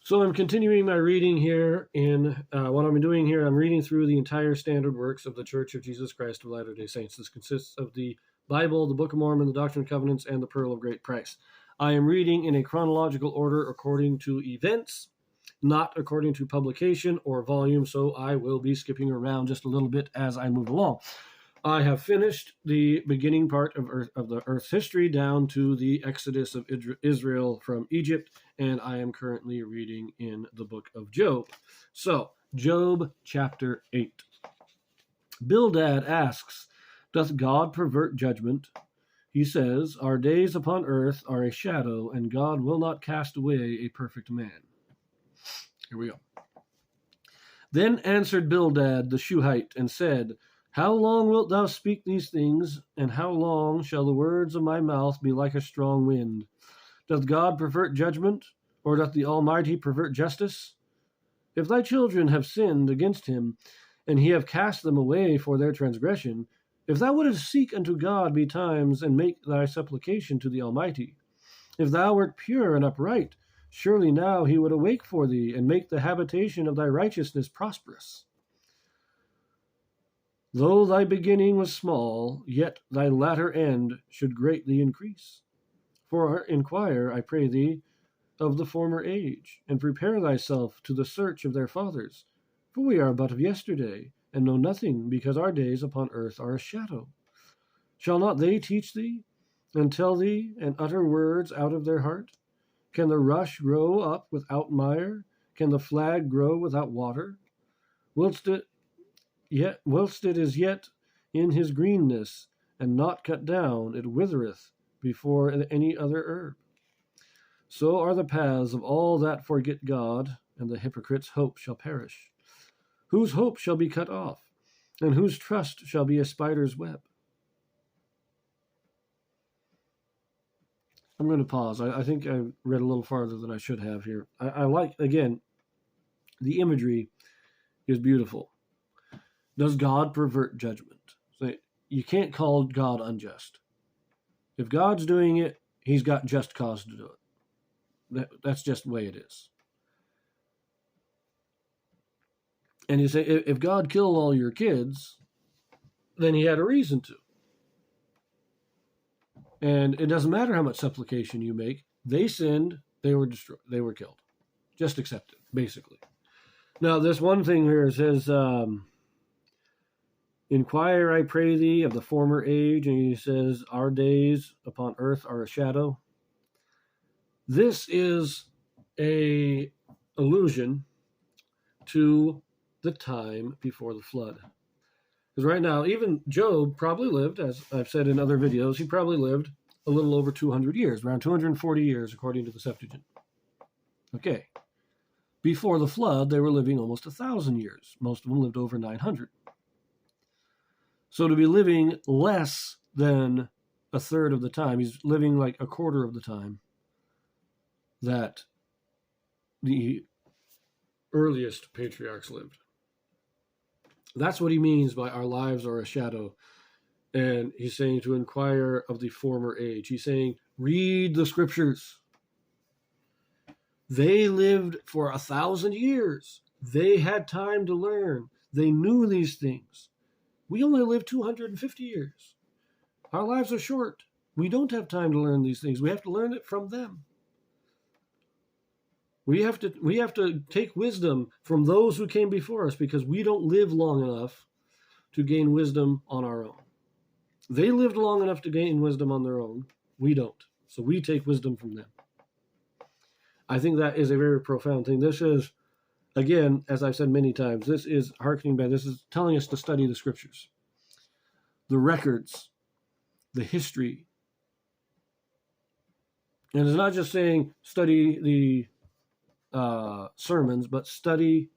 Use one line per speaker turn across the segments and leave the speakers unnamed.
So I'm continuing my reading here in what I'm doing here. I'm reading through the entire standard works of the Church of Jesus Christ of Latter-day Saints. This consists of the Bible, the Book of Mormon, the Doctrine and Covenants, and the Pearl of Great Price. I am reading in a chronological order according to events, not according to publication or volume, so I will be skipping around just a little bit as I move along. I have finished the beginning part of the Earth's history down to the Exodus of Israel from Egypt, and I am currently reading in the book of Job. So, Job chapter 8. Bildad asks, "Doth God pervert judgment?" He says, "Our days upon earth are a shadow, and God will not cast away a perfect man." Here we go. Then answered Bildad the Shuhite and said, "How long wilt thou speak these things, and how long shall the words of my mouth be like a strong wind? Doth God pervert judgment, or doth the Almighty pervert justice? If thy children have sinned against him, and he have cast them away for their transgression, if thou wouldest seek unto God betimes, and make thy supplication to the Almighty, if thou wert pure and upright, surely now he would awake for thee, and make the habitation of thy righteousness prosperous. Though thy beginning was small, yet thy latter end should greatly increase. For inquire, I pray thee, of the former age, and prepare thyself to the search of their fathers. For we are but of yesterday, and know nothing, because our days upon earth are a shadow. Shall not they teach thee, and tell thee, and utter words out of their heart? Can the rush grow up without mire? Can the flag grow without water? Whilst it is yet in his greenness, and not cut down, it withereth before any other herb. So are the paths of all that forget God, and the hypocrite's hope shall perish. Whose hope shall be cut off, and whose trust shall be a spider's web? I'm going to pause. I think I read a little farther than I should have here. I like, again, the imagery is beautiful. Does God pervert judgment? So you can't call God unjust. If God's doing it, he's got just cause to do it. That's just the way it is. And you say, if God killed all your kids, then he had a reason to. And it doesn't matter how much supplication you make. They sinned, they were destroyed, they were killed. Just accept it, basically. Now, this one thing here says, "Inquire, I pray thee, of the former age," and he says, "Our days upon earth are a shadow." This is a allusion to the time before the flood. Because right now, even Job probably lived, as I've said in other videos, he probably lived a little over 200 years, around 240 years, according to the Septuagint. Okay. Before the flood, they were living almost 1,000 years. Most of them lived over 900. So to be living less than a third of the time, he's living like a quarter of the time that the earliest patriarchs lived. That's what he means by our lives are a shadow. And he's saying to inquire of the former age. He's saying, read the scriptures. They lived for 1,000 years. They had time to learn. They knew these things. We only live 250 years. Our lives are short. We don't have time to learn these things. We have to learn it from them. We have to take wisdom from those who came before us, because we don't live long enough to gain wisdom on our own. They lived long enough to gain wisdom on their own. We don't. So we take wisdom from them. I think that is a very profound thing. This is, again, as I've said many times, this is hearkening back. This is telling us to study the scriptures, the records, the history. And it's not just saying study the sermons, but study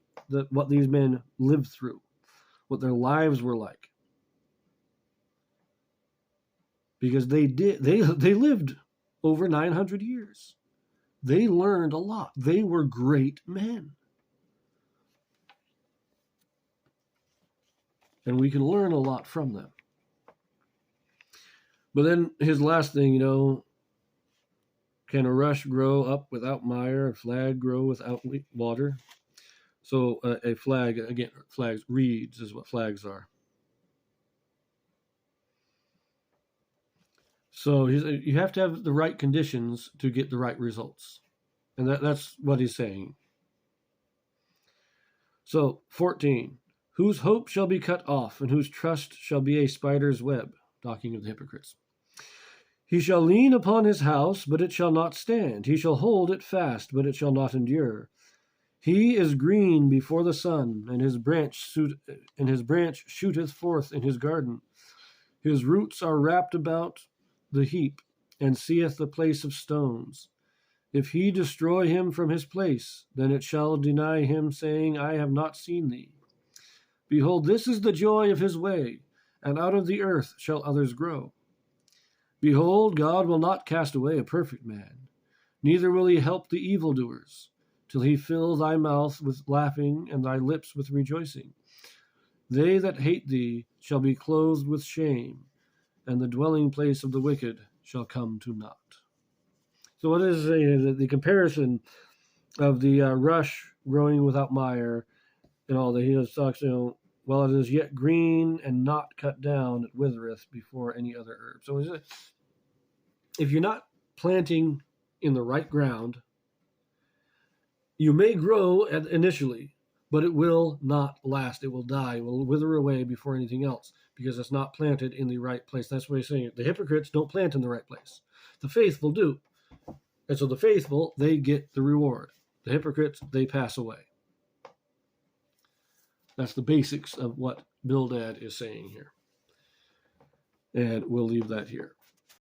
what these men lived through, what their lives were like. Because they lived over 900 years. They learned a lot. They were great men. And we can learn a lot from them. But then his last thing, Can a rush grow up without mire, a flag grow without water? So a flag, again, flags, reeds is what flags are. So you have to have the right conditions to get the right results. And that's what he's saying. So 14, whose hope shall be cut off, and whose trust shall be a spider's web, talking of the hypocrites. He shall lean upon his house, but it shall not stand. He shall hold it fast, but it shall not endure. He is green before the sun, and his branch shooteth forth in his garden. His roots are wrapped about the heap, and seeth the place of stones. If he destroy him from his place, then it shall deny him, saying, I have not seen thee. Behold, this is the joy of his way, and out of the earth shall others grow. Behold, God will not cast away a perfect man, neither will he help the evildoers, till he fill thy mouth with laughing and thy lips with rejoicing. They that hate thee shall be clothed with shame, and the dwelling place of the wicked shall come to naught. So what is the comparison of the rush growing without mire and all that? He talks, while it is yet green and not cut down, it withereth before any other herb. So if you're not planting in the right ground, you may grow initially, but it will not last. It will die. It will wither away before anything else because it's not planted in the right place. That's why he's saying it. The hypocrites don't plant in the right place. The faithful do. And so the faithful, they get the reward. The hypocrites, they pass away. That's the basics of what Bildad is saying here. And we'll leave that here.